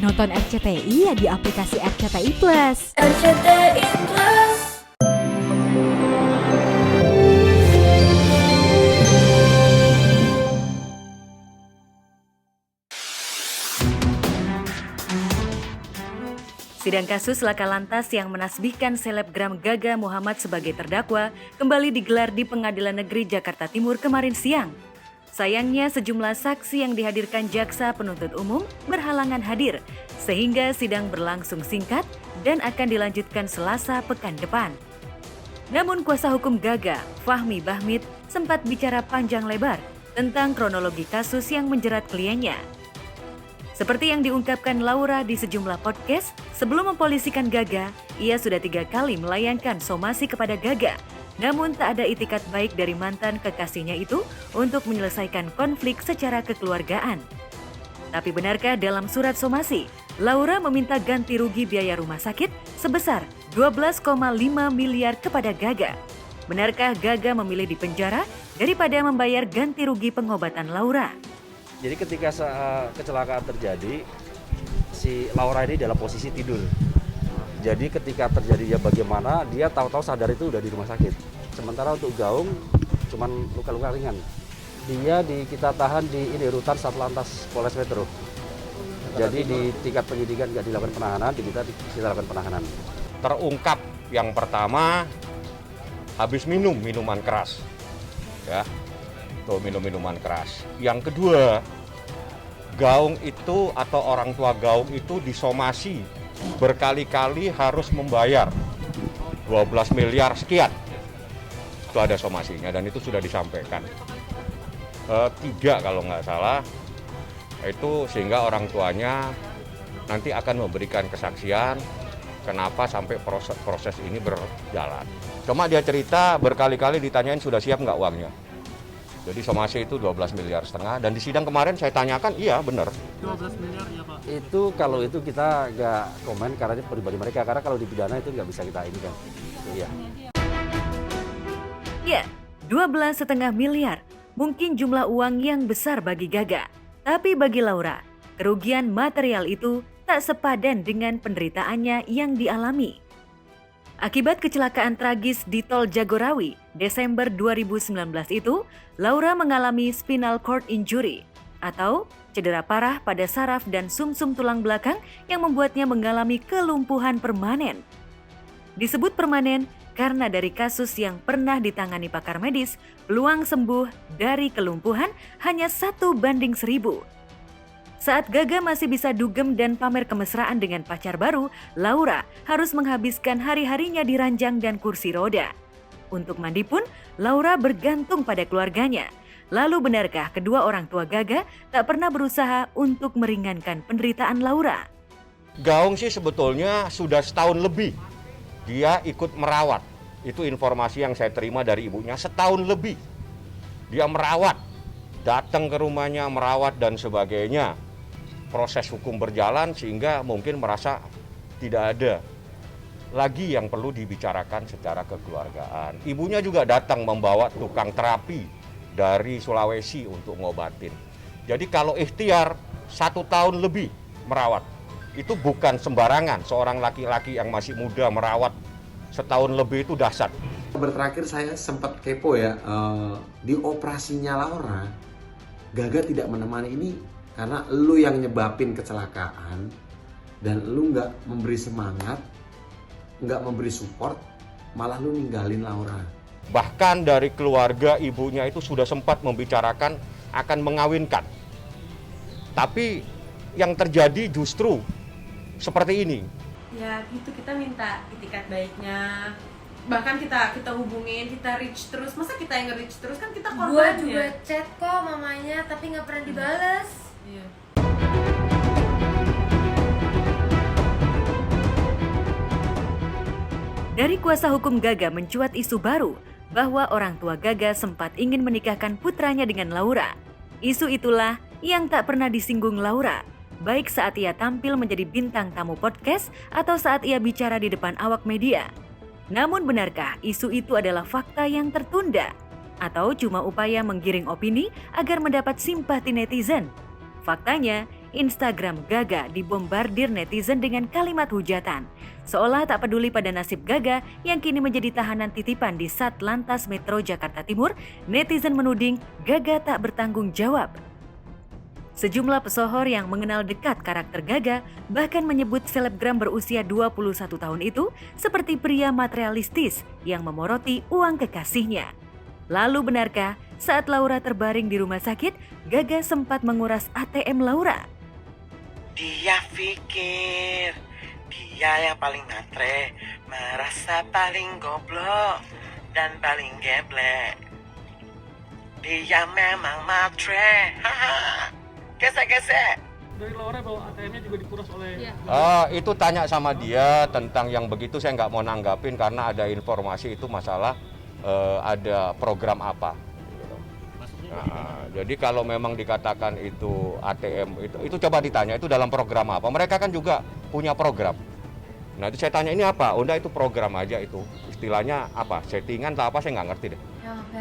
Nonton RCTI ya di aplikasi RCTI Plus. RCTI Plus. Sidang kasus laka lantas yang menasbihkan selebgram Gaga Muhammad sebagai terdakwa kembali digelar di Pengadilan Negeri Jakarta Timur kemarin siang. Sayangnya sejumlah saksi yang dihadirkan jaksa penuntut umum berhalangan hadir, sehingga sidang berlangsung singkat dan akan dilanjutkan Selasa pekan depan. Namun kuasa hukum Gaga, Fahmi Bahmid, sempat bicara panjang lebar tentang kronologi kasus yang menjerat kliennya. Seperti yang diungkapkan Laura di sejumlah podcast, sebelum mempolisikan Gaga, ia sudah 3 kali melayangkan somasi kepada Gaga. Namun tak ada itikat baik dari mantan kekasihnya itu untuk menyelesaikan konflik secara kekeluargaan. Tapi benarkah dalam surat somasi, Laura meminta ganti rugi biaya rumah sakit sebesar 12,5 miliar kepada Gaga? Benarkah Gaga memilih dipenjara daripada membayar ganti rugi pengobatan Laura? Jadi ketika kecelakaan terjadi, si Laura ini dalam posisi tidur. Jadi ketika terjadi bagaimana, dia tahu-tahu sadar itu udah di rumah sakit. Sementara untuk Gaung, cuman luka-luka ringan. Dia kita tahan di rutan Satlantas Polres Metro. Jadi di tingkat penyidikan nggak dilakukan penahanan, di kita lakukan penahanan. Terungkap yang pertama, habis minum minuman keras. Ya. Minum minuman keras. Yang kedua, Gaung itu atau orang tua Gaung itu disomasi berkali-kali harus membayar 12 miliar sekian. Itu ada somasinya dan itu sudah disampaikan. 3 kalau nggak salah, itu sehingga orang tuanya nanti akan memberikan kesaksian kenapa sampai proses ini berjalan. Cuma dia cerita berkali-kali ditanyain sudah siap nggak uangnya. Jadi somasi itu 12 miliar setengah dan di sidang kemarin saya tanyakan, iya benar. 12 miliar ya Pak? Itu kalau itu kita nggak komen karena itu pribadi mereka, karena kalau dipidana itu nggak bisa kita ini kan. Iya. Ya, 12,5 miliar mungkin jumlah uang yang besar bagi Gaga. Tapi bagi Laura, kerugian material itu tak sepadan dengan penderitaannya yang dialami. Akibat kecelakaan tragis di Tol Jagorawi Desember 2019 itu, Laura mengalami spinal cord injury atau cedera parah pada saraf dan sumsum tulang belakang yang membuatnya mengalami kelumpuhan permanen. Disebut permanen karena dari kasus yang pernah ditangani pakar medis, peluang sembuh dari kelumpuhan hanya 1:1000. Saat Gaga masih bisa dugem dan pamer kemesraan dengan pacar baru, Laura harus menghabiskan hari-harinya di ranjang dan kursi roda. Untuk mandi pun, Laura bergantung pada keluarganya. Lalu benarkah kedua orang tua Gaga tak pernah berusaha untuk meringankan penderitaan Laura? Gaung sih sebetulnya sudah setahun lebih dia ikut merawat. Itu informasi yang saya terima dari ibunya, setahun lebih. Dia merawat, datang ke rumahnya, merawat dan sebagainya. Proses hukum berjalan sehingga mungkin merasa tidak ada lagi yang perlu dibicarakan secara kekeluargaan. Ibunya juga datang membawa tukang terapi dari Sulawesi untuk ngobatin. Jadi kalau ikhtiar 1 tahun lebih merawat, itu bukan sembarangan. Seorang laki-laki yang masih muda merawat setahun lebih itu dahsyat. Terakhir saya sempat kepo ya, di operasinya Laura, Gaga tidak menemani ini karena lu yang nyebabin kecelakaan dan lu nggak memberi semangat, nggak memberi support, malah lu ninggalin Laura. Bahkan dari keluarga ibunya itu sudah sempat membicarakan akan mengawinkan. Tapi yang terjadi justru seperti ini. Ya gitu, kita minta itikat baiknya, bahkan kita hubungin, kita reach terus. Masa kita yang nge-reach terus, kan kita korbannya. Gua juga chat kok mamanya tapi nggak pernah dibales. Iya. Dari kuasa hukum Gaga mencuat isu baru bahwa orang tua Gaga sempat ingin menikahkan putranya dengan Laura. Isu itulah yang tak pernah disinggung Laura, baik saat ia tampil menjadi bintang tamu podcast atau saat ia bicara di depan awak media. Namun benarkah isu itu adalah fakta yang tertunda? Atau cuma upaya menggiring opini agar mendapat simpati netizen? Faktanya, Instagram Gaga dibombardir netizen dengan kalimat hujatan. Seolah tak peduli pada nasib Gaga yang kini menjadi tahanan titipan di Satlantas Metro Jakarta Timur, netizen menuding Gaga tak bertanggung jawab. Sejumlah pesohor yang mengenal dekat karakter Gaga bahkan menyebut selebgram berusia 21 tahun itu seperti pria materialistis yang memoroti uang kekasihnya. Lalu benarkah saat Laura terbaring di rumah sakit, Gaga sempat menguras ATM Laura? Dia pikir dia yang paling matre, merasa paling goblok dan paling geblek. Dia memang matre, haha. Gesek-gesek. Dari Laura bahwa ATM-nya juga dikuras oleh... Itu tanya sama dia tentang yang begitu, saya nggak mau nanggapin karena ada informasi itu masalah ada program apa. Nah, jadi kalau memang dikatakan itu ATM, itu coba ditanya itu dalam program apa. Mereka kan juga punya program. Nah itu saya tanya ini apa? Oh enggak, itu program aja itu. Istilahnya apa? Settingan atau apa, saya nggak ngerti deh.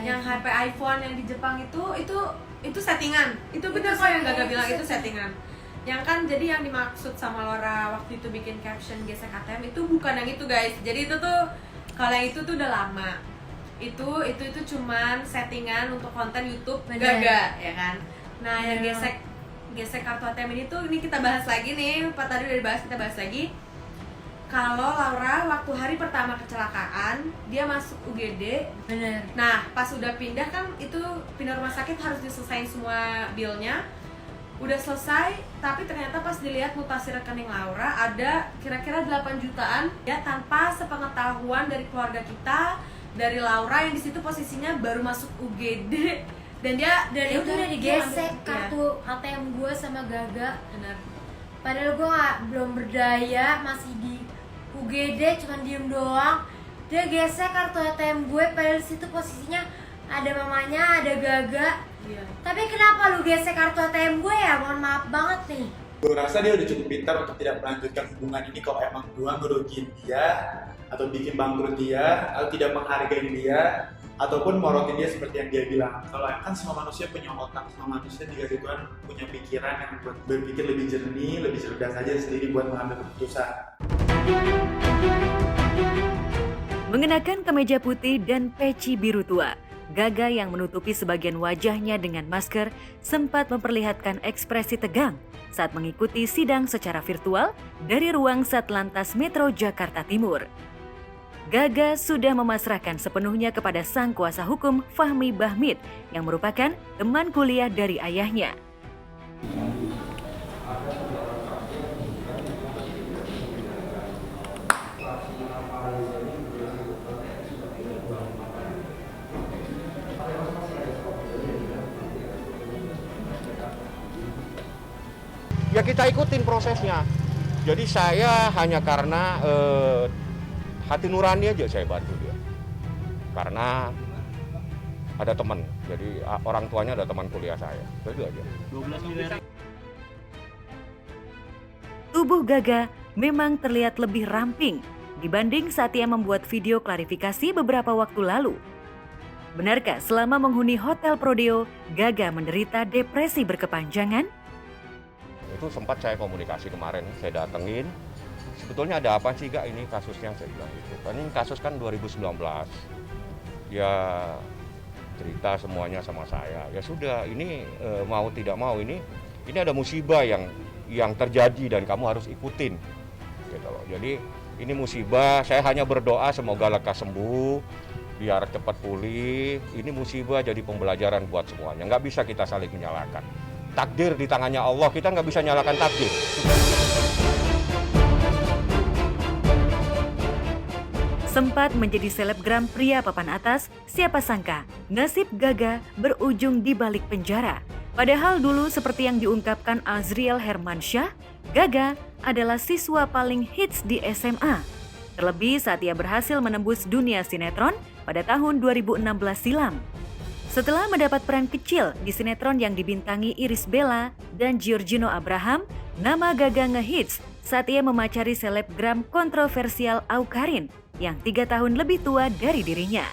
Yang HP iPhone yang di Jepang itu settingan. Itu benar kok yang Gaga bilang itu settingan. Yang kan jadi yang dimaksud sama Laura waktu itu bikin caption gesek ATM itu bukan yang itu guys. Jadi itu tuh kalau yang itu tuh udah lama. Itu cuman settingan untuk konten YouTube Gaga ya kan. Nah, yang gesek kartu ATM ini kita bahas lagi nih. Pak tadi udah dibahas, kita bahas lagi. Kalau Laura waktu hari pertama kecelakaan, dia masuk UGD. Bener. Nah, pas udah pindah kan itu pindah rumah sakit harus diselesain semua bilnya. Udah selesai, tapi ternyata pas dilihat mutasi rekening Laura ada kira-kira 8 jutaan ya tanpa sepengetahuan dari keluarga kita, dari Laura yang di situ posisinya baru masuk UGD dan dia Dan itu udah digesek ambil- kartu ATM gue sama Gaga. Benar. Padahal gue belum berdaya, masih di UGD, cuman diem doang. Dia gesek kartu ATM gue, padahal di situ posisinya ada mamanya, ada Gaga. Iya. Tapi kenapa lu gesek kartu ATM gue ya? Mohon maaf banget nih. Gue rasa dia udah cukup pintar untuk tidak melanjutkan hubungan ini kalau emang gue ngerugiin dia atau bikin bangkrut dia atau tidak menghargai dia ataupun morotin dia seperti yang dia bilang. Kalau kan semua manusia punya otak, semua manusia dikasih Tuhan punya pikiran yang buat berpikir lebih jernih, lebih cerdas aja sendiri buat mengambil keputusan. Mengenakan kemeja putih dan peci biru tua, Gaga yang menutupi sebagian wajahnya dengan masker sempat memperlihatkan ekspresi tegang saat mengikuti sidang secara virtual dari ruang Satlantas Metro Jakarta Timur. Gaga sudah memasrahkan sepenuhnya kepada sang kuasa hukum Fahmi Bahmid yang merupakan teman kuliah dari ayahnya. Ya kita ikutin prosesnya. Jadi saya hanya karena hati nurani aja saya bantu dia. Karena ada teman, jadi orang tuanya ada teman kuliah saya. Itu aja. 12 miliar. Tubuh Gaga memang terlihat lebih ramping dibanding saat ia membuat video klarifikasi beberapa waktu lalu. Benarkah selama menghuni Hotel Prodeo, Gaga menderita depresi berkepanjangan? Itu sempat saya komunikasi kemarin, saya datengin. Sebetulnya ada apa sih Gak ini kasusnya, saya bilang gitu. Ini kasus kan 2019. Ya cerita semuanya sama saya. Ya sudah, ini mau tidak mau ini ada musibah yang terjadi dan kamu harus ikutin. Gitu loh. Jadi ini musibah, saya hanya berdoa semoga lekas sembuh, biar cepat pulih. Ini musibah jadi pembelajaran buat semuanya. Nggak bisa kita saling menyalahkan. Takdir di tangannya Allah, kita nggak bisa nyalakan takdir. Sempat menjadi selebgram pria papan atas, siapa sangka nasib Gaga berujung di balik penjara. Padahal dulu seperti yang diungkapkan Azriel Hermansyah, Gaga adalah siswa paling hits di SMA. Terlebih saat ia berhasil menembus dunia sinetron pada tahun 2016 silam. Setelah mendapat peran kecil di sinetron yang dibintangi Irish Bella dan Giorgino Abraham, nama Gaga ngehits saat ia memacari selebgram kontroversial Awkarin yang 3 tahun lebih tua dari dirinya.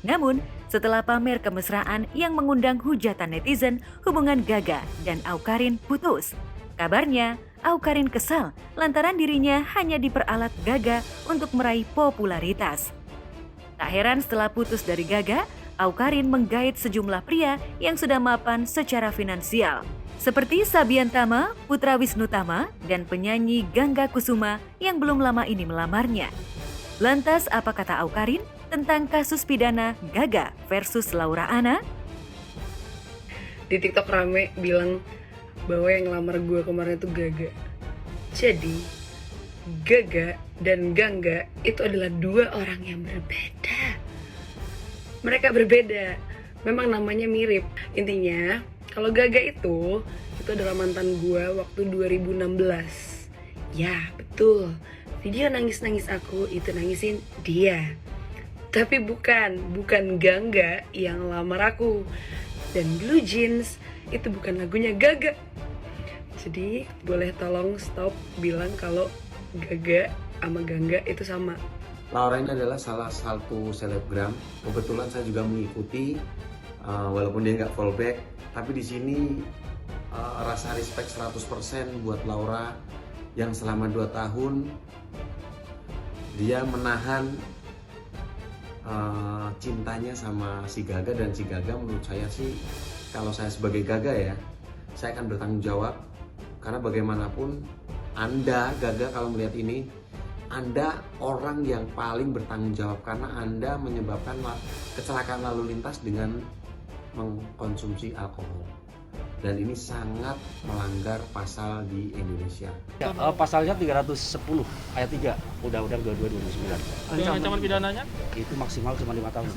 Namun, setelah pamer kemesraan yang mengundang hujatan netizen, hubungan Gaga dan Awkarin putus. Kabarnya, Awkarin kesal lantaran dirinya hanya diperalat Gaga untuk meraih popularitas. Tak heran setelah putus dari Gaga, Awkarin menggait sejumlah pria yang sudah mapan secara finansial, seperti Sabian Tama, Putra Wisnu Tama, dan penyanyi Gangga Kusuma yang belum lama ini melamarnya. Lantas apa kata Awkarin tentang kasus pidana Gaga versus Laura Anna? Di TikTok rame bilang bahwa yang ngelamar gue kemarin itu Gaga. Jadi Gaga dan Gangga itu adalah dua orang yang berbeda. Mereka berbeda, memang namanya mirip. Intinya, kalau Gaga itu adalah mantan gue waktu 2016. Ya, betul. Video nangis-nangis aku itu nangisin dia. Tapi bukan Gangga yang lamar aku. Dan Blue Jeans itu bukan lagunya Gaga. Jadi, boleh tolong stop bilang kalau Gaga sama Gangga itu sama. Laura ini adalah salah satu selebgram. Kebetulan saya juga mengikuti, walaupun dia nggak fallback, tapi di sini rasa respect 100% buat Laura yang selama 2 tahun dia menahan cintanya sama si Gaga, dan si Gaga menurut saya sih, kalau saya sebagai Gaga ya, saya akan bertanggung jawab karena bagaimanapun Anda Gaga kalau melihat ini, Anda orang yang paling bertanggung jawab karena Anda menyebabkan kecelakaan lalu lintas dengan mengkonsumsi alkohol. Dan ini sangat melanggar pasal di Indonesia. Ya, pasalnya 310 ayat 3 Undang-Undang 22 2009. Dengan ancaman pidananya? Itu maksimal cuma 5 tahun.